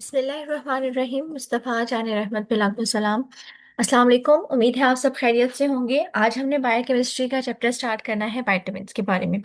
बिस्मिल्लाहिर्रहमानिर्रहीम। मुस्तफ़ा जान रहमत बिलाकुल सलाम। अस्सलाम वालेकुम। उम्मीद है आप सब खैरियत से होंगे। आज हमने बायोकेमिस्ट्री का चैप्टर स्टार्ट करना है विटामिन्स के बारे में।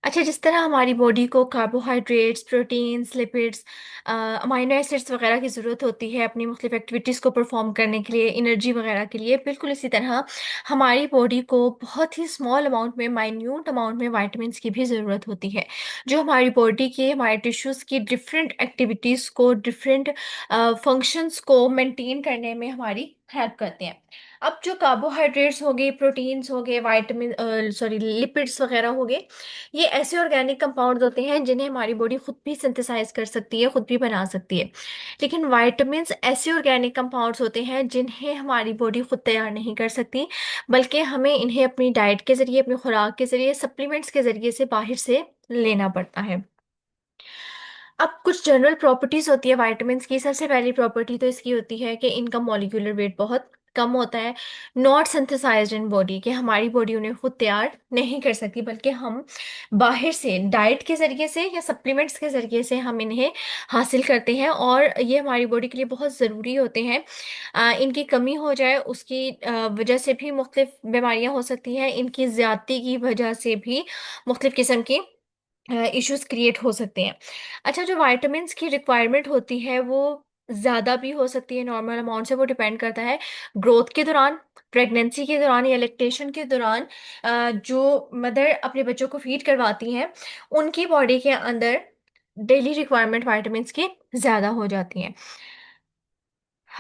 अच्छा, जिस तरह हमारी बॉडी को carbohydrates, proteins, lipids, amino acids वगैरह की ज़रूरत होती है अपनी मुख्तलिफ एक्टिविटीज़ को परफॉर्म करने के लिए, एनर्जी वगैरह के लिए, बिल्कुल इसी तरह हमारी बॉडी को बहुत ही स्मॉल अमाउंट में, माइन्यूट अमाउंट में विटामिन्स की भी ज़रूरत होती है, जो हमारी बॉडी के, हमारे टिश्यूज़ की डिफरेंट एक्टिविटीज़ को, डिफरेंट फंक्शंस को मेंटेन करने में हमारी हेल्प करते हैं। अब जो कार्बोहाइड्रेट्स हो गए, प्रोटीन्स हो गए, वाइटामिन सॉरी लिपिड्स वगैरह हो गए, ये ऐसे ऑर्गेनिक कंपाउंड्स होते हैं जिन्हें हमारी बॉडी खुद भी सिंथेसाइज कर सकती है, खुद भी बना सकती है। लेकिन वाइटामिन्स ऐसे ऑर्गेनिक कंपाउंड्स होते हैं जिन्हें हमारी बॉडी खुद तैयार नहीं कर सकती, बल्कि हमें इन्हें अपनी डाइट के ज़रिए, अपनी खुराक के ज़रिए, सप्लीमेंट्स के ज़रिए से बाहर से लेना पड़ता है। अब कुछ जनरल प्रॉपर्टीज होती है विटामिन्स की। सबसे पहली प्रॉपर्टी तो इसकी होती है कि इनका मॉलिक्यूलर वेट बहुत कम होता है। नॉट सिंथेसाइज्ड इन बॉडी, कि हमारी बॉडी उन्हें खुद तैयार नहीं कर सकती, बल्कि हम बाहर से डाइट के ज़रिए से या सप्लीमेंट्स के ज़रिए से हम इन्हें हासिल करते हैं, और ये हमारी बॉडी के लिए बहुत ज़रूरी होते हैं। इनकी कमी हो जाए उसकी वजह से भी मुख्तलिफ बीमारियां हो सकती हैं। इनकी ज़्यादती की वजह से भी मुख्तलिफ किस्म की इश्यूज क्रिएट हो सकते हैं। अच्छा, जो विटामिन्स की रिक्वायरमेंट होती है वो ज़्यादा भी हो सकती है नॉर्मल अमाउंट से। वो डिपेंड करता है ग्रोथ के दौरान, प्रेगनेंसी के दौरान या लैक्टेशन के दौरान। जो मदर अपने बच्चों को फीड करवाती हैं, उनकी बॉडी के अंदर डेली रिक्वायरमेंट विटामिन्स की ज़्यादा हो जाती हैं।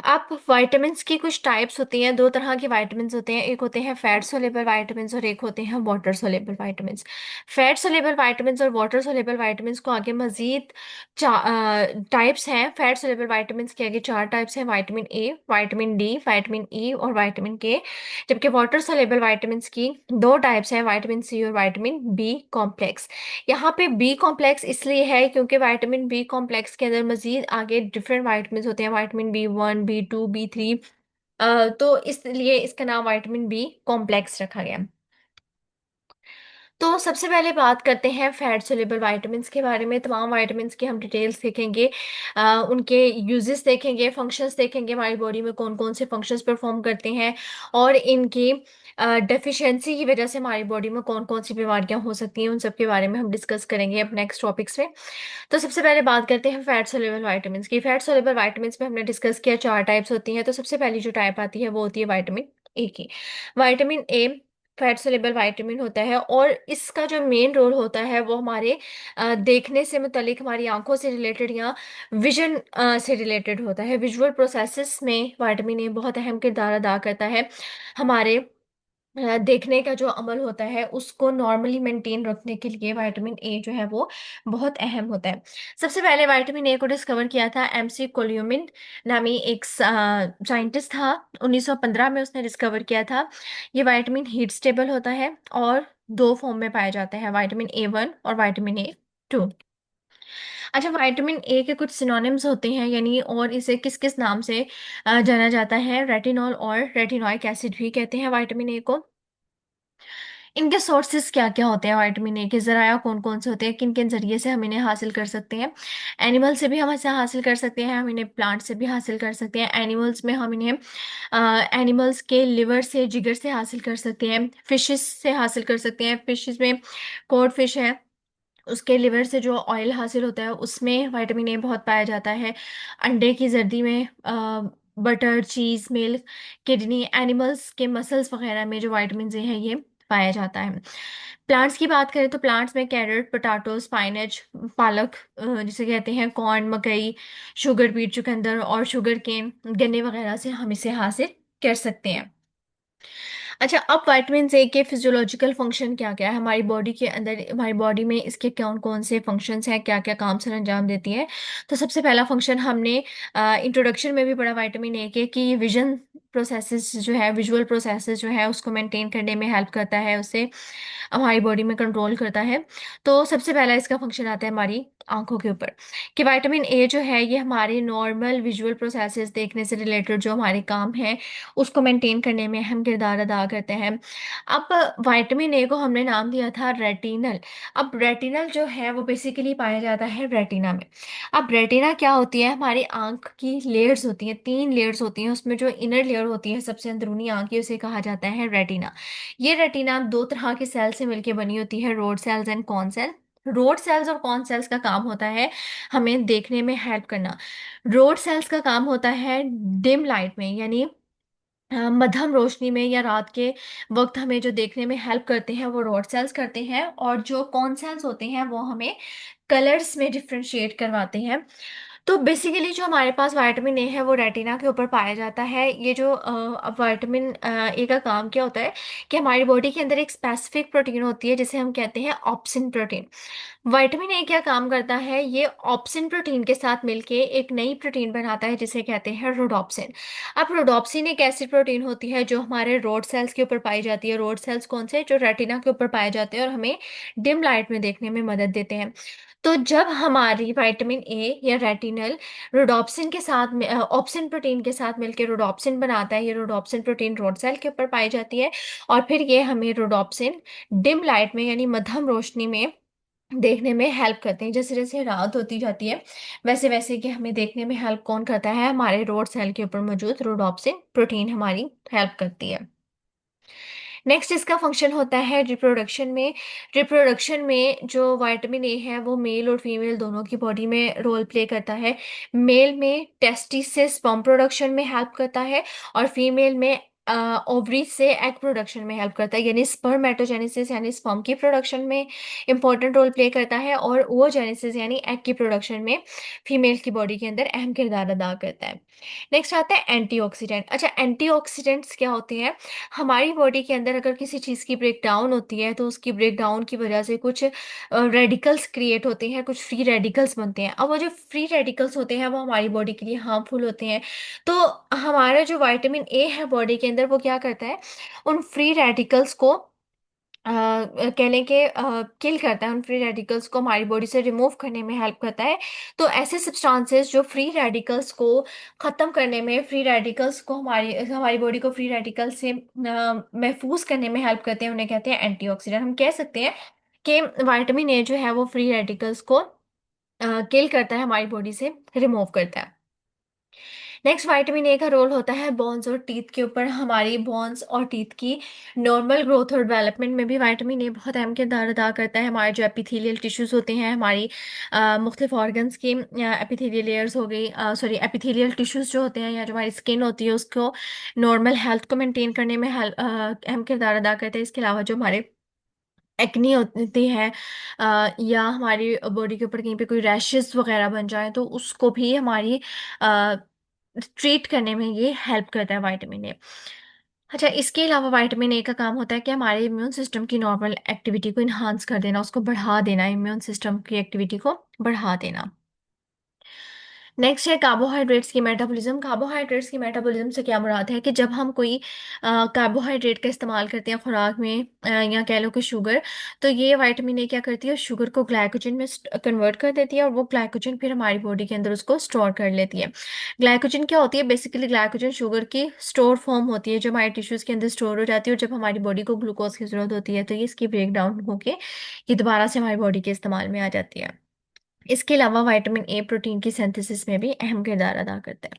आप विटामिन्स की कुछ टाइप्स होती हैं। दो तरह के विटामिन्स होते हैं, एक होते हैं फैट सोलेबल विटामिन्स और एक होते हैं water soluble vitamins. Fat soluble vitamins और वाटर सोलेबल विटामिन्स को आगे मजीद टाइप्स हैं। फैट सोलेबल विटामिन्स के आगे चार टाइप्स हैं: vitamin A, vitamin D, vitamin E और विटामिन के। जबकि वाटर सोलेबल विटामिन्स की दो टाइप्स हैं: विटामिन सी और विटामिन बी कॉम्प्लेक्स। यहाँ पे बी कॉम्प्लेक्स इसलिए है क्योंकि विटामिन बी कॉम्प्लेक्स के अंदर मजीद आगे डिफरेंट विटामिन होते हैं: विटामिन बी1, बी2, बी3। तो इसलिए इसका नाम विटामिन बी कॉम्प्लेक्स रखा गया। तो सबसे पहले बात करते हैं फैट सोल्यूबल विटामिन्स के बारे में। तमाम विटामिन्स की हम डिटेल्स देखेंगे, उनके यूजेस देखेंगे, फंक्शंस देखेंगे, हमारी बॉडी में कौन कौन से फंक्शंस परफॉर्म करते हैं, और इनकी डेफिशिएंसी की वजह से हमारी बॉडी में कौन कौन सी बीमारियां हो सकती हैं, उन सब के बारे में हम डिस्कस करेंगे अब नेक्स्ट टॉपिक्स में। तो सबसे पहले बात करते हैं फैट सोल्यूबल विटामिन्स की। फैट सोल्यूबल विटामिन्स में हमने डिस्कस किया चार टाइप्स होती हैं। तो सबसे पहली जो टाइप आती है वो होती है विटामिन ए की। Vitamin A fat soluble vitamin होता है, और इसका जो मेन रोल होता है वो हमारे देखने से मुतलिक, हमारी आंखों से रिलेटेड या विजन से रिलेटेड होता है। विजुअल प्रोसेसेस में विटामिन ए बहुत अहम किरदार अदा करता है। हमारे देखने का जो अमल होता है उसको नॉर्मली मेंटेन रखने के लिए विटामिन ए जो है वो बहुत अहम होता है। सबसे पहले विटामिन ए को डिस्कवर किया था एमसी कोल्यूमिन नामी एक साइंटिस्ट था। 1915 में उसने डिस्कवर किया था। ये विटामिन हीट स्टेबल होता है और दो फॉर्म में पाया जाता है: विटामिन ए 1 और विटामिन ए 2। अच्छा, विटामिन ए के कुछ सिनोनिम्स होते हैं, यानी और इसे किस किस नाम से जाना जाता है: रेटिनॉल और रेटिनोइक एसिड भी कहते हैं विटामिन ए को। इनके सोर्सेज क्या क्या होते हैं, विटामिन ए के जराया कौन कौन से होते हैं, किन किन जरिए से हम इन्हें हासिल कर सकते हैं? एनिमल से भी हम इसे हासिल कर सकते हैं, हम इन्हें प्लांट से भी हासिल कर सकते हैं। एनिमल्स में हम इन्हें एनिमल्स के लिवर से, जिगर से हासिल कर सकते हैं। फिशेस से हासिल कर सकते हैं। फिशेस में कॉड फिश है, उसके लिवर से जो ऑयल हासिल होता है उसमें विटामिन ए बहुत पाया जाता है। अंडे की जर्दी में बटर, चीज, मिल्क, किडनी, एनिमल्स के मसल्स वगैरह में जो विटामिन ए है ये पाया जाता है। प्लांट्स की बात करें तो प्लांट्स में कैरेट, पोटैटो, स्पाइनच, पालक जिसे कहते हैं, कॉर्न, मकई, शुगर बीट, चुकंदर और शुगर केन, गन्ने वगैरह से हम इसे हासिल कर सकते हैं। अच्छा, अब विटामिन ए के फिजियोलॉजिकल फंक्शन क्या क्या है हमारी बॉडी के अंदर, हमारी बॉडी में इसके कौन कौन से फंक्शंस हैं, क्या क्या काम सर अंजाम देती है? तो सबसे पहला फंक्शन हमने इंट्रोडक्शन में भी पढ़ा विटामिन ए के, कि विजन प्रोसेसेस जो है, विजुअल प्रोसेसेस जो है उसको मेंटेन करने में हेल्प करता है, उसे हमारी बॉडी में कंट्रोल करता है। तो सबसे पहला इसका फंक्शन आता है हमारी आंखों के ऊपर, कि विटामिन ए जो है ये हमारे नॉर्मल विजुअल प्रोसेसेस देखने से रिलेटेड जो हमारे काम हैं उसको मेंटेन करने में अहम किरदार अदा करते हैं। अब विटामिन ए को हमने नाम दिया था रेटिनल। अब रेटिनल जो है वो बेसिकली पाया जाता है रेटिना में। अब रेटिना क्या होती है, हमारी आंख की लेयर्स होती हैं, 3 लेयर्स होती हैं, उसमें जो इनर लेयर होती है सबसे अंदरूनी आंख की उसे कहा जाता है रेटिना। ये रेटिना 2 तरह के सेल से मिलकर बनी होती है, rod cells and cone cell. Rod cells और कॉन सेल्स का काम होता है हमें देखने में हेल्प करना। रोड सेल्स का काम होता है डिम लाइट में, यानी मध्यम रोशनी में या रात के वक्त हमें जो देखने में हेल्प करते हैं वो रोड सेल्स करते हैं, और जो कॉन सेल्स होते हैं वो हमें कलर्स में डिफ्रेंशिएट करवाते हैं। तो बेसिकली जो हमारे पास विटामिन ए है वो रेटिना के ऊपर पाया जाता है। ये जो विटामिन ए का काम क्या होता है कि हमारी बॉडी के अंदर एक स्पेसिफिक प्रोटीन होती है जिसे हम कहते हैं ऑप्सिन प्रोटीन। विटामिन ए क्या काम करता है, ये ऑप्सिन प्रोटीन के साथ मिलके एक नई प्रोटीन बनाता है जिसे कहते हैं रोडोप्सिन। अब रोडोप्सिन एक ऐसी प्रोटीन होती है जो हमारे रोड सेल्स के ऊपर पाई जाती है। रोड सेल्स कौन से, जो रेटिना के ऊपर पाए जाते हैं और हमें डिम लाइट में देखने में मदद देते हैं। तो जब हमारी विटामिन ए या रेटिनल रोडोप्सिन के साथ ऑप्सिन प्रोटीन के साथ मिलकर रोडोप्सिन बनाता है, ये रोडोप्सिन प्रोटीन रोड सेल के ऊपर पाई जाती है, और फिर ये हमें रोडोप्सिन डिम लाइट में यानी मध्यम रोशनी में देखने में हेल्प करते हैं। जैसे जैसे रात होती जाती है वैसे वैसे कि हमें देखने में हेल्प कौन करता है, हमारे रोड सेल के ऊपर मौजूद रोडोप्सिन प्रोटीन हमारी हेल्प करती है। नेक्स्ट इसका फंक्शन होता है रिप्रोडक्शन में। रिप्रोडक्शन में जो विटामिन ए है वो मेल और फीमेल दोनों की बॉडी में रोल प्ले करता है। मेल में टेस्टिस से स्पर्म प्रोडक्शन में हेल्प करता है, और फीमेल में ओवरी से एग प्रोडक्शन में हेल्प करता है, यानी स्पर्मेटोजेनेसिस यानी स्पर्म की प्रोडक्शन में इंपॉर्टेंट रोल प्ले करता है, और ओजेनेसिस यानी एग की प्रोडक्शन में फीमेल की बॉडी के अंदर अहम किरदार अदा करता है। नेक्स्ट आता है एंटीऑक्सीडेंट। अच्छा, एंटीऑक्सीडेंट्स क्या होते हैं, हमारी बॉडी के अंदर अगर किसी चीज़ की ब्रेकडाउन होती है तो उसकी ब्रेकडाउन की वजह से कुछ रेडिकल्स क्रिएट होते हैं, कुछ फ्री रेडिकल्स बनते हैं। अब वो जो फ्री रेडिकल्स होते हैं वो हमारी बॉडी के लिए हार्मफुल होते हैं। तो हमारा जो विटामिन ए है बॉडी के अंदर वो क्या करता है, उन फ्री रेडिकल्स को कह लें कि किल करता है, उन फ्री रेडिकल्स को हमारी बॉडी से रिमूव करने में हेल्प करता है। तो ऐसे सब्सटेंसेस जो फ्री रेडिकल्स को ख़त्म करने में, फ्री रेडिकल्स को हमारी हमारी बॉडी को फ्री रेडिकल से महफूज करने में हेल्प करते हैं, उन्हें कहते हैं एंटीऑक्सीडेंट। हम कह सकते हैं कि विटामिन ए जो है वो फ्री रेडिकल्स को किल करता है, हमारी बॉडी से रिमूव करता है। नेक्स्ट विटामिन ए का रोल होता है बोन्स और टीथ के ऊपर। हमारी बोन्स और टीथ की नॉर्मल ग्रोथ और डेवलपमेंट में भी विटामिन ए बहुत अहम किरदार अदा करता है। हमारे जो एपिथेलियल टिश्यूज होते हैं, हमारी मुख्तलिफ ऑर्गन्स की एपिथेलियल लेयर्स हो गई, सॉरी एपिथेलियल टिश्यूज जो होते हैं या जो हमारी स्किन होती है उसको नॉर्मल हेल्थ को मेंटेन करने में अहम किरदार अदा करते हैं। इसके अलावा जो हमारे एक्नी होती है या हमारी बॉडी के ऊपर कहीं पे कोई रैशेस वगैरह बन जाए तो उसको भी हमारी ट्रीट करने में ये हेल्प करता है विटामिन ए। अच्छा, इसके अलावा विटामिन ए का काम होता है कि हमारे इम्यून सिस्टम की नॉर्मल एक्टिविटी को इन्हांस कर देना, उसको बढ़ा देना, इम्यून सिस्टम की एक्टिविटी को बढ़ा देना। नेक्स्ट है कार्बोहाइड्रेट्स की मेटाबॉलिज्म। कार्बोहाइड्रेट्स की मेटाबॉलिज्म से क्या मुराद है कि जब हम कोई कार्बोहाइड्रेट का इस्तेमाल करते हैं खुराक में, या कह लो कि शुगर, तो ये विटामिन ए क्या करती है, शुगर को ग्लाइकोजन में कन्वर्ट कर देती है, और वो ग्लाइकोजन फिर हमारी बॉडी के अंदर उसको स्टोर कर लेती है। ग्लाइकोजन क्या होती है, बेसिकली ग्लाइकोजन शुगर की स्टोर फॉर्म होती है जो हमारे टिश्यूज़ के अंदर स्टोर हो जाती है, और जब हमारी बॉडी को ग्लूकोज की ज़रूरत होती है तो ये इसकी ब्रेक डाउन होकर ये दोबारा से हमारी बॉडी के इस्तेमाल में आ जाती है। इसके अलावा विटामिन ए प्रोटीन की सिंथेसिस में भी अहम किरदार अदा करता है।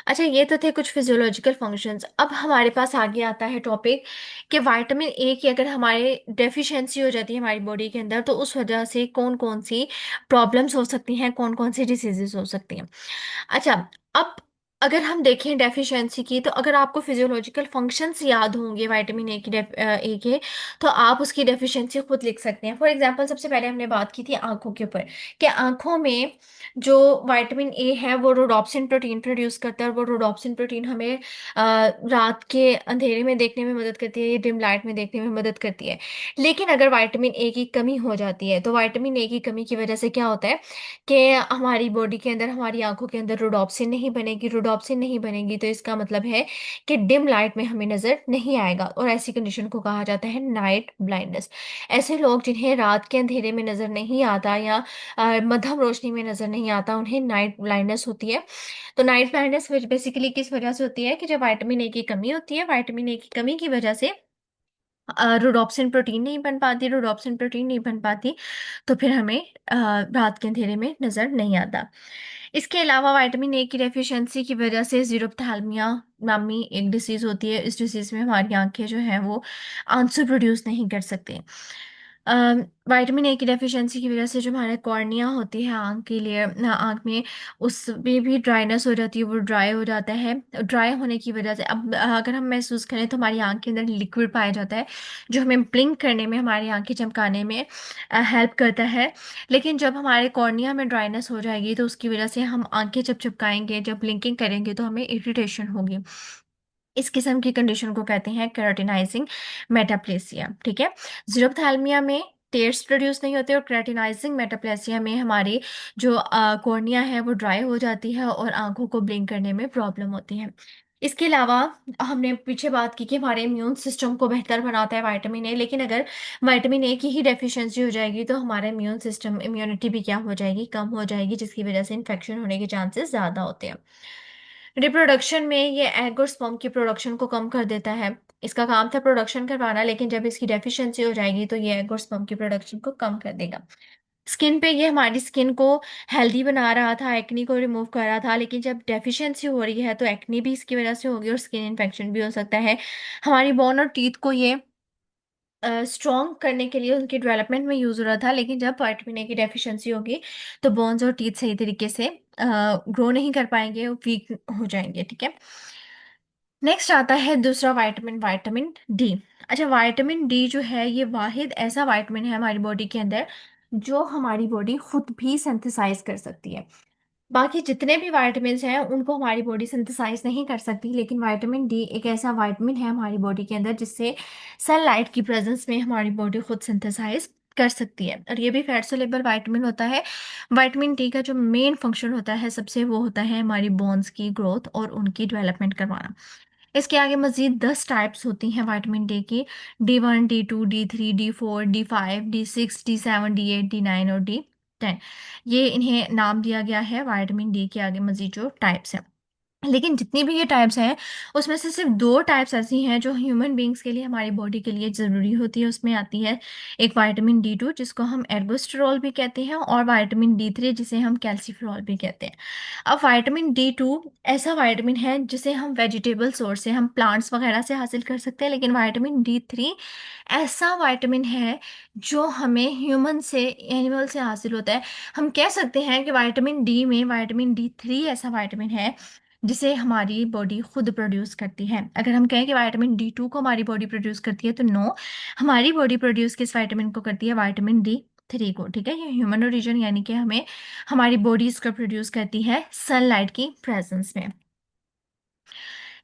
अच्छा, ये तो थे कुछ फिजियोलॉजिकल फंक्शंस। अब हमारे पास आगे आता है टॉपिक कि विटामिन ए की अगर हमारे डेफिशिएंसी हो जाती है हमारी बॉडी के अंदर तो उस वजह से कौन कौन सी प्रॉब्लम्स हो सकती हैं, कौन कौन सी डिसीजेस हो सकती हैं। अच्छा, अब अगर हम देखें डेफिशिएंसी की, तो अगर आपको फिजियोलॉजिकल फंक्शंस याद होंगे विटामिन ए की ए के, तो आप उसकी डेफिशिएंसी खुद लिख सकते हैं। फॉर एग्जांपल, सबसे पहले हमने बात की थी आंखों के ऊपर, कि आंखों में जो विटामिन ए है वो रोडोप्सिन प्रोटीन प्रोड्यूस करता है, और वो रोडोप्सिन प्रोटीन हमें रात के अंधेरे में देखने में मदद करती है, डिम लाइट में देखने में मदद करती है। लेकिन अगर विटामिन ए की कमी हो जाती है तो विटामिन ए की कमी की वजह से क्या होता है कि हमारी बॉडी के अंदर, हमारी आंखों के अंदर रोडोप्सिन नहीं बनेगी। रोडोप्सिन नहीं बनेगी तो इसका मतलब है कि डिम लाइट में हमें नजर नहीं आएगा, और ऐसी कंडीशन को कहा जाता है नाइट ब्लाइंडनेस। ऐसे लोग जिन्हें रात के अंधेरे में नजर नहीं आता या मध्यम रोशनी में नजर नहीं आता, उन्हें नाइट ब्लाइंडनेस होती है। तो नाइट ब्लाइंडनेस बेसिकली किस वजह से होती है कि जब विटामिन ए की कमी होती है, विटामिन ए की कमी की वजह से रोडोप्सिन प्रोटीन नहीं बन पाती, रोडोप्सिन प्रोटीन नहीं बन पाती, तो फिर हमें रात के अंधेरे में नजर नहीं आता। इसके अलावा विटामिन ए की डेफिशिएंसी की वजह से जीरोप्थैल्मिया नामी एक डिसीज होती है। इस डिसीज में हमारी आंखें जो हैं वो आंसू प्रोड्यूस नहीं कर सकती। विटामिन ए की डेफिशिएंसी की वजह से जो हमारे कॉर्निया होती है आंख के लिए, आंख में, उसमें भी ड्राइनेस हो जाती है, वो ड्राई हो जाता है। ड्राई होने की वजह से अब अगर हम महसूस करें तो हमारी आंख के अंदर लिक्विड पाया जाता है जो हमें ब्लिंक करने में, हमारी आंखें चमकाने में हेल्प करता है। लेकिन जब हमारे कॉर्निया में ड्राइनेस हो जाएगी तो उसकी वजह से हम आंखें जब चपकाएंगे, जब ब्लिंकिंग करेंगे तो हमें इरिटेशन होगी। इस किस्म की कंडीशन को कहते हैं केराटिनाइजिंग मेटाप्लेसिया। ठीक है। जीरोप्थैल्मिया में टेयर्स प्रोड्यूस नहीं होते, और केराटिनाइजिंग मेटाप्लेसिया में हमारी जो कॉर्निया है वो ड्राई हो जाती है और आंखों को ब्लिंक करने में प्रॉब्लम होती है। इसके अलावा हमने पीछे बात की कि हमारे इम्यून सिस्टम को बेहतर बनाता है विटामिन ए, लेकिन अगर विटामिन ए की ही डेफिशिएंसी हो जाएगी तो हमारा इम्यून सिस्टम, इम्यूनिटी भी क्या हो जाएगी, कम हो जाएगी, जिसकी वजह से इन्फेक्शन होने के चांसेस ज़्यादा होते हैं। रिप्रोडक्शन में ये एग और स्पर्म की प्रोडक्शन को कम कर देता है। इसका काम था प्रोडक्शन करवाना, लेकिन जब इसकी डेफिशिएंसी हो जाएगी तो ये एग और स्पर्म की प्रोडक्शन को कम कर देगा। स्किन पे ये हमारी स्किन को हेल्दी बना रहा था, एक्नी को रिमूव कर रहा था, लेकिन जब डेफिशिएंसी हो रही है तो एक्नी भी इसकी वजह से होगी और स्किन इन्फेक्शन भी हो सकता है। हमारी बोन और टीथ को ये स्ट्रॉन्ग करने के लिए उनके डेवलपमेंट में यूज हो रहा था, लेकिन जब विटामिन ए की डेफिशिएंसी होगी तो बोन्स और टीथ सही तरीके से ग्रो नहीं कर पाएंगे, वीक हो जाएंगे। ठीक है। नेक्स्ट आता है दूसरा विटामिन, विटामिन डी। अच्छा, विटामिन डी जो है ये वाहिद ऐसा विटामिन है हमारी बॉडी के अंदर जो हमारी बॉडी खुद भी सिंथेसाइज कर सकती है। बाकी जितने भी विटामिन हैं उनको हमारी बॉडी सिंथेसाइज नहीं कर सकती, लेकिन विटामिन डी एक ऐसा विटामिन है हमारी बॉडी के अंदर जिससे सनलाइट की प्रेजेंस में हमारी बॉडी खुद सिंथेसाइज कर सकती है, और ये भी फैट सोल्यूबल विटामिन होता है। विटामिन डी का जो मेन फंक्शन होता है सबसे, वो होता है हमारी बोन्स की ग्रोथ और उनकी डेवलपमेंट करवाना। इसके आगे मजीद 10 टाइप्स होती हैं विटामिन डी की: D1, D2, D3, D4, D5, D6, D7, D8, D9 और D10। ये इन्हें नाम दिया गया है विटामिन डी के आगे मजीद जो टाइप्स हैं। लेकिन जितनी भी ये टाइप्स हैं उसमें से सिर्फ 2 टाइप्स ऐसी हैं जो ह्यूमन बींग्स के लिए, हमारी बॉडी के लिए ज़रूरी होती है। उसमें आती है एक विटामिन D2 जिसको हम एर्गोस्टेरॉल भी कहते हैं, और विटामिन D3 जिसे हम कैल्सीफेरॉल भी कहते हैं। अब विटामिन D2 ऐसा विटामिन है जिसे हम वेजिटेबल सोर्स से, हम प्लांट्स वगैरह से हासिल कर सकते हैं, लेकिन विटामिन D3 ऐसा विटामिन है जो हमें ह्यूमन से, एनिमल से हासिल होता है। हम कह सकते हैं कि विटामिन डी में विटामिन D3 ऐसा विटामिन है जिसे हमारी बॉडी खुद प्रोड्यूस करती है। अगर हम कहें कि विटामिन D2 को हमारी बॉडी प्रोड्यूस करती है तो नो, हमारी बॉडी प्रोड्यूस किस विटामिन को करती है, विटामिन D3 को। ठीक है। ये ह्यूमन ओरिजिन यानी कि हमें, हमारी बॉडी इसको प्रोड्यूस करती है सनलाइट की प्रेजेंस में।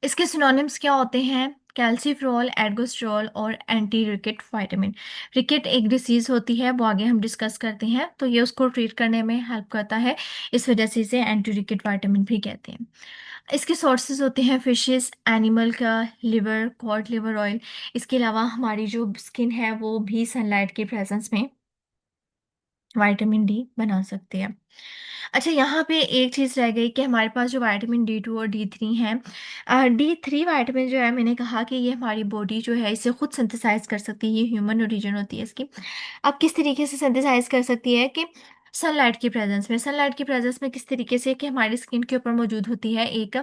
इसके सिनोनिम्स क्या होते हैं? कैल्सीफेरॉल, एर्गोस्टेरॉल और एंटी रिकेट विटामिन। रिकेट एक डिसीज होती है, वो आगे हम डिस्कस करते हैं, तो ये उसको ट्रीट करने में हेल्प करता है, इस वजह से इसे एंटी रिकेट विटामिन भी कहते हैं। इसके सोर्सेज होते हैं फिशेस, एनिमल का लिवर, कॉड लिवर ऑयल। इसके अलावा हमारी जो स्किन है वो भी सनलाइट की प्रेजेंस में विटामिन डी बना सकती है। अच्छा, यहाँ पे एक चीज़ रह गई कि हमारे पास जो विटामिन D2 और D3 हैं, D3 विटामिन जो है, मैंने कहा कि ये हमारी बॉडी जो है इसे खुद सिंथेसाइज कर सकती है, ये ह्यूमन ओरिजिन होती है इसकी। अब किस तरीके से सिंथेसाइज कर सकती है कि सनलाइट की प्रेजेंस में, सनलाइट की प्रेजेंस में किस तरीके से कि हमारी स्किन के ऊपर मौजूद होती है एक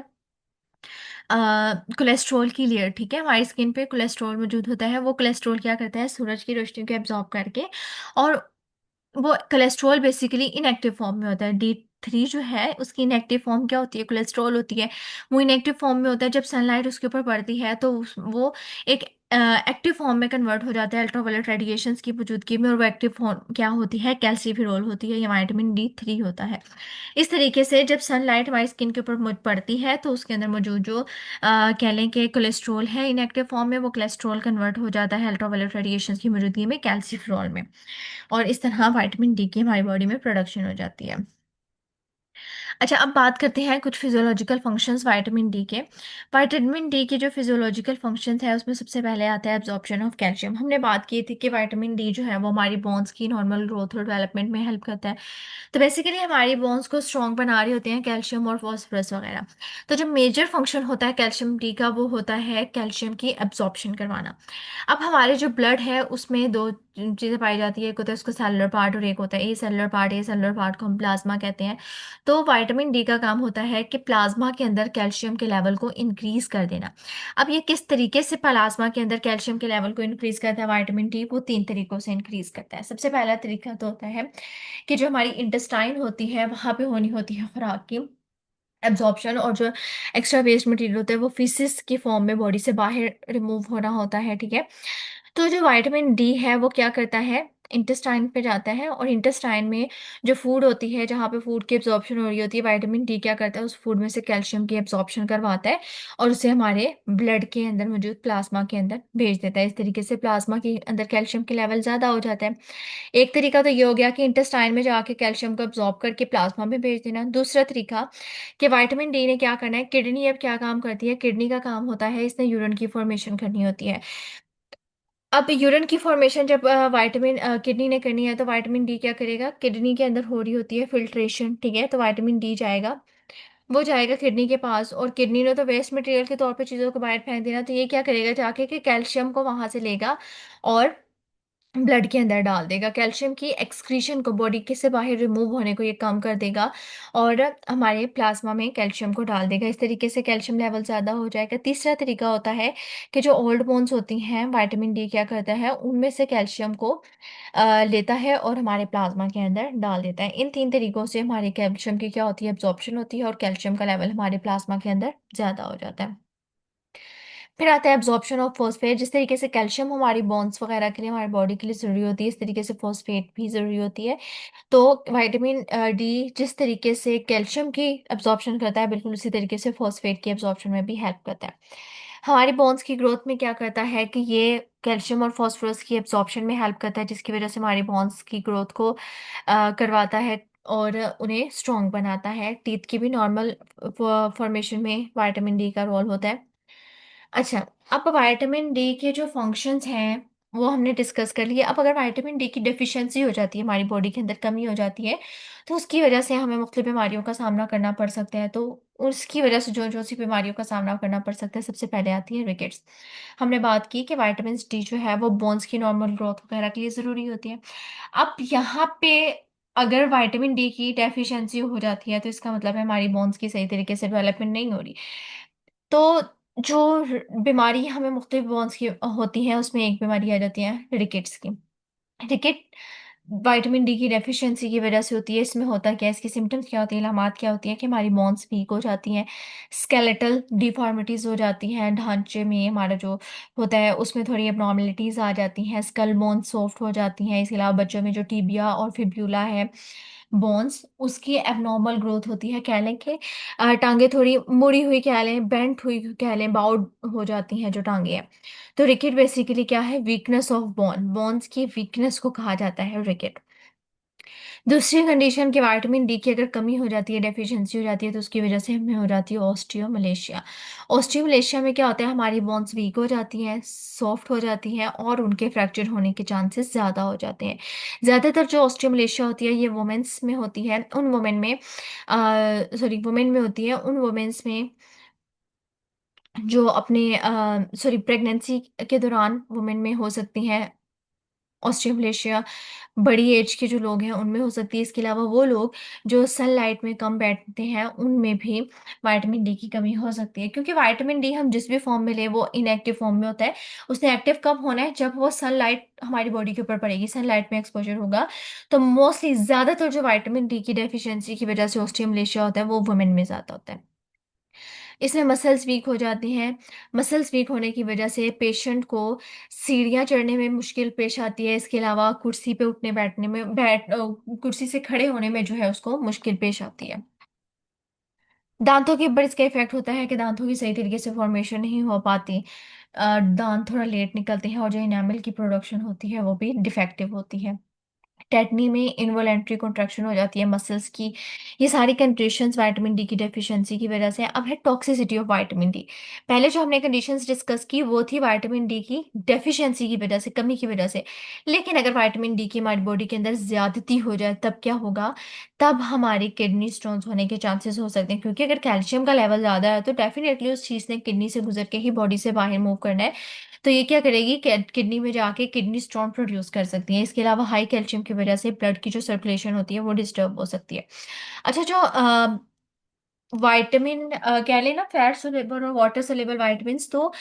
कोलेस्ट्रॉल की लेयर। ठीक है। हमारी स्किन पे कोलेस्ट्रॉल मौजूद होता है, वो कोलेस्ट्रॉल क्या करता है, सूरज की रोशनी को एब्जॉर्ब करके, और वो कोलेस्ट्रॉल बेसिकली इनएक्टिव फॉर्म में होता है। D3 जो है उसकी इनएक्टिव फॉर्म क्या होती है, कोलेस्ट्रॉल होती है। वो इनएक्टिव फॉर्म में होता है, जब सनलाइट उसके ऊपर पड़ती है तो वो एक एक्टिव फॉर्म में कन्वर्ट हो जाता है अल्ट्रावायलेट रेडिएशंस की मौजूदगी में, और वो एक्टिव फॉर्म क्या होती है, कैल्सीफेरॉल होती है, या विटामिन D3 होता है। इस तरीके से जब सनलाइट हमारी स्किन के ऊपर पड़ती है तो उसके अंदर मौजूद जो कह लें कि कोलेस्ट्रॉल है इनएक्टिव फॉर्म में, वो कोलेस्ट्रॉल कन्वर्ट हो जाता है अल्ट्रावायलेट रेडिएशंस की मौजूदगी में कैल्सीफेरॉल में, और इस तरह विटामिन डी की हमारी बॉडी में प्रोडक्शन हो जाती है। अच्छा, अब बात करते हैं कुछ फिजियोलॉजिकल फंक्शंस विटामिन डी के। विटामिन डी के जो फिजियोलॉजिकल फंक्शंस है उसमें सबसे पहले आता है एब्जॉर्प्शन ऑफ कैल्शियम। हमने बात की थी कि विटामिन डी जो है वो हमारी बोन्स की नॉर्मल ग्रोथ और डेवलपमेंट में हेल्प करता है। तो बेसिकली हमारी बोन्स को स्ट्रॉन्ग बना रहे होते हैं कैल्शियम और फॉस्फोरस वगैरह। तो जो मेजर फंक्शन होता है कैल्शियम डी का वो होता है कैल्शियम की एब्जॉर्प्शन करवाना। अब हमारे जो ब्लड है उसमें दो चीज़ें पाई जाती है, एक होता है उसका सेलुलर पार्ट और एक होता है ए सेलुलर पार्ट। ए सेलुलर पार्ट को हम प्लाज्मा कहते हैं। तो विटामिन डी का काम होता है कि प्लाज्मा के अंदर कैल्शियम के लेवल को इंक्रीज कर देना। अब ये किस तरीके से प्लाज्मा के अंदर कैल्शियम के लेवल को इंक्रीज करता है विटामिन डी, वो तीन तरीकों से इंक्रीज करता है। सबसे पहला तरीका तो होता है कि जो हमारी इंटेस्टाइन होती है वहां पे होनी होती है खुराक की एब्जॉर्प्शन, और जो एक्स्ट्रा वेस्ट मटेरियल होता है वो फीसिस की फॉर्म में बॉडी से बाहर रिमूव होना होता है, ठीक है। तो जो विटामिन डी है वो क्या करता है, इंटेस्टाइन पे जाता है, और इंटेस्टाइन में जो फूड होती है जहाँ पे फूड की एब्जॉर्प्शन हो रही होती है, विटामिन डी क्या करता है उस फूड में से कैल्शियम की एब्जॉर्प्शन करवाता है और उसे हमारे ब्लड के अंदर मौजूद प्लाज्मा के अंदर भेज देता है। इस तरीके से प्लाज्मा के अंदर कैल्शियम के लेवल ज़्यादा हो जाता है। एक तरीका तो ये हो गया कि इंटेस्टाइन में जाके कैल्शियम को एब्जॉर्ब करके प्लाज्मा में भेज देना। दूसरा तरीका कि विटामिन डी ने क्या करना है, किडनी अब क्या काम करती है, किडनी का काम होता है इसने यूरिन की फॉर्मेशन करनी होती है। अब यूरिन की फॉर्मेशन जब विटामिन किडनी ने करनी है तो विटामिन डी क्या करेगा, किडनी के अंदर हो रही होती है फिल्ट्रेशन, ठीक है। तो विटामिन डी जाएगा, वो जाएगा किडनी के पास, और किडनी ने तो वेस्ट मटेरियल के तौर पे चीज़ों को बाहर फेंक देना, तो ये क्या करेगा जाके कि कैल्शियम को वहां से लेगा और ब्लड के अंदर डाल देगा। कैल्शियम की एक्सक्रीशन को बॉडी के से बाहर रिमूव होने को ये कम कर देगा और हमारे प्लाज्मा में कैल्शियम को डाल देगा। इस तरीके से कैल्शियम लेवल ज़्यादा हो जाएगा। तीसरा तरीका होता है कि जो ओल्ड बोन्स होती हैं विटामिन डी क्या करता है उनमें से कैल्शियम को लेता है और हमारे प्लाज्मा के अंदर डाल देता है। इन तीन तरीकों से हमारे कैल्शियम की क्या होती है, एब्जॉर्प्शन होती है और कैल्शियम का लेवल हमारे प्लाज्मा के अंदर ज़्यादा हो जाता है। फिर आता है एब्जॉर्प्शन ऑफ फॉस्फेट। जिस तरीके से कैल्शियम हमारी बोन्स वगैरह के लिए हमारी बॉडी के लिए ज़रूरी होती है, इस तरीके से फॉस्फेट भी ज़रूरी होती है। तो विटामिन डी जिस तरीके से कैल्शियम की एब्जॉर्प्शन करता है बिल्कुल उसी तरीके से फॉस्फेट की एब्जॉर्प्शन में भी हेल्प करता है। हमारी बोन्स की ग्रोथ में क्या करता है कि ये कैल्शियम और फॉस्फोरस की एब्जॉर्प्शन में हेल्प करता है, जिसकी वजह से हमारी बोन्स की ग्रोथ को करवाता है और उन्हें स्ट्रॉन्ग बनाता है। टीथ की भी नॉर्मल फॉर्मेशन में विटामिन डी का रोल होता है। अच्छा, अब विटामिन डी के जो फंक्शंस हैं वो हमने डिस्कस कर लिए। अब अगर विटामिन डी की डेफिशिएंसी हो जाती है, हमारी बॉडी के अंदर कमी हो जाती है, तो उसकी वजह से हमें मुख्तलिफ बीमारियों का सामना करना पड़ सकता है। तो उसकी वजह से जो जो सी बीमारियों का सामना करना पड़ सकता है, सबसे पहले आती है रिकेट्स। हमने बात की कि विटामिन डी जो है वो बोन्स की नॉर्मल ग्रोथ वगैरह के लिए ज़रूरी होती है। अब यहाँ पे अगर विटामिन डी की डेफिशिएंसी हो जाती है तो इसका मतलब है हमारी बोन्स की सही तरीके से डेवलपमेंट नहीं हो रही। तो जो बीमारी हमें मुख्तलिफ बोन्स की होती है उसमें एक बीमारी आ जाती है रिकेट्स की। रिकेट विटामिन डी की डेफिशिएंसी की वजह से होती है। इसमें होता क्या है, इसकी सिम्टम्स क्या होती है, अलामात क्या होती है कि हमारी बोन्स वीक हो जाती हैं, स्केलेटल डिफॉर्मिटीज हो जाती हैं, ढांचे में हमारा जो होता है उसमें थोड़ी एबनॉर्मलिटीज आ जाती हैं, स्कल बोन्स सॉफ्ट हो जाती हैं। इसके अलावा बच्चों में जो टीबिया और फिब्यूला है बोन्स उसकी एबनॉर्मल ग्रोथ होती है। कह लें कि टांगे थोड़ी मुड़ी हुई कह लें, बेंट हुई कह लें, बाउड हो जाती हैं जो टांगे हैं। तो रिकेट बेसिकली क्या है, वीकनेस ऑफ बोन, बोन्स की वीकनेस को कहा जाता है रिकेट। दूसरी कंडीशन कि विटामिन डी की अगर कमी हो जाती है, डेफिशिएंसी हो जाती है, तो उसकी वजह से हमें हो जाती है ऑस्टियोमलेशिया। ऑस्टियोमलेशिया में क्या होता है, हमारी बोन्स वीक हो जाती हैं, सॉफ्ट हो जाती हैं और उनके फ्रैक्चर होने के चांसेस ज़्यादा हो जाते हैं। ज़्यादातर जो ऑस्टियोमलेशिया होती है ये वुमेन्स में होती है, उन वुमेन में सॉरी वुमेन में होती है, उन वुमेन्स में जो अपने सॉरी प्रेगनेंसी के दौरान वुमेन में हो सकती हैं ऑस्टियोमलेशिया। बड़ी एज के जो लोग हैं उनमें हो सकती है। इसके अलावा वो लोग जो सनलाइट में कम बैठते हैं उनमें भी विटामिन डी की कमी हो सकती है, क्योंकि विटामिन डी हम जिस भी फॉर्म में ले वो इनएक्टिव फॉर्म में होता है। उसने एक्टिव कब होना है, जब वो सनलाइट हमारी बॉडी के ऊपर पड़ेगी, सनलाइट में एक्सपोजर होगा। तो मोस्टली ज़्यादातर जो विटामिन डी की डेफिशिएंसी की वजह से ऑस्टियोमलेशिया होता है वो वुमेन में ज़्यादा होता है। इसमें मसल्स वीक हो जाती हैं। मसल्स वीक होने की वजह से पेशेंट को सीढ़ियाँ चढ़ने में मुश्किल पेश आती है। इसके अलावा कुर्सी पे उठने बैठने में कुर्सी से खड़े होने में जो है उसको मुश्किल पेश आती है। दांतों के ऊपर इसका इफेक्ट होता है कि दांतों की सही तरीके से फॉर्मेशन नहीं हो पाती। दांत थोड़ा लेट निकलते हैं और जो इनेमल की प्रोडक्शन होती है वो भी डिफेक्टिव होती है। टेटनी में इनवॉलेंट्री कॉन्ट्रैक्शन हो जाती है मसल्स की। ये सारी कंडीशंस विटामिन डी की डेफिशिएंसी की वजह से। अब है टॉक्सिसिटी ऑफ विटामिन डी। पहले जो हमने कंडीशंस डिस्कस की वो थी विटामिन डी की डेफिशिएंसी की वजह से, कमी की वजह से। लेकिन अगर विटामिन डी की हमारी बॉडी के अंदर ज्यादती हो जाए तब क्या होगा? तब हमारी किडनी स्टोन्स होने के चांसेस हो सकते हैं, क्योंकि अगर कैल्शियम का लेवल ज्यादा है तो डेफिनेटली उस चीज ने किडनी से गुजर के ही बॉडी से बाहर मूव करना है। तो ये क्या करेगी, किडनी में जाके किडनी स्टोन प्रोड्यूस कर सकती है। इसके अलावा हाई कैल्शियम की वजह से ब्लड की जो सर्कुलेशन होती है वो डिस्टर्ब हो सकती है। अच्छा, जो वाइटामिन कह लेना फैट सोलेबल और वाटर सोलेबल वाइटामिन, तो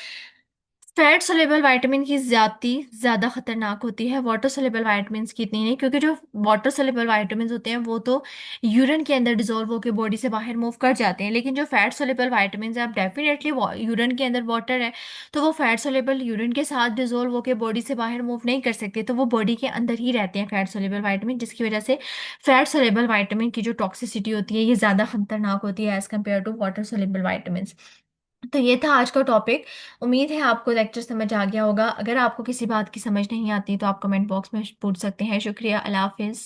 फैट सोलेबल विटामिन की ज्यादती ज्यादा खतरनाक होती है, वाटर सोलेबल विटामिन की इतनी नहीं, क्योंकि जो वाटर सोलेबल विटामिन होते हैं वो तो यूरिन के अंदर डिजोल्व होकर बॉडी से बाहर मूव कर जाते हैं। लेकिन जो फैट सोलेबल विटामिन है, अब डेफिनेटली यूरिन के अंदर वाटर है, तो वो फैट सोलेबल यूरिन के साथ डिजोल्व होकर बॉडी से बाहर मूव नहीं कर सकते, तो वो बॉडी के अंदर ही रहते हैं फैट सोलेबल विटामिन, जिसकी वजह से फैट सोलेबल विटामिन की जो टॉक्सिसिटी होती है ये ज्यादा खतरनाक होती है as compared to water soluble vitamin. तो ये था आज का टॉपिक। उम्मीद है आपको लेक्चर समझ आ गया होगा। अगर आपको किसी बात की समझ नहीं आती तो आप कमेंट बॉक्स में पूछ सकते हैं। शुक्रिया, अल्लाह हाफिज।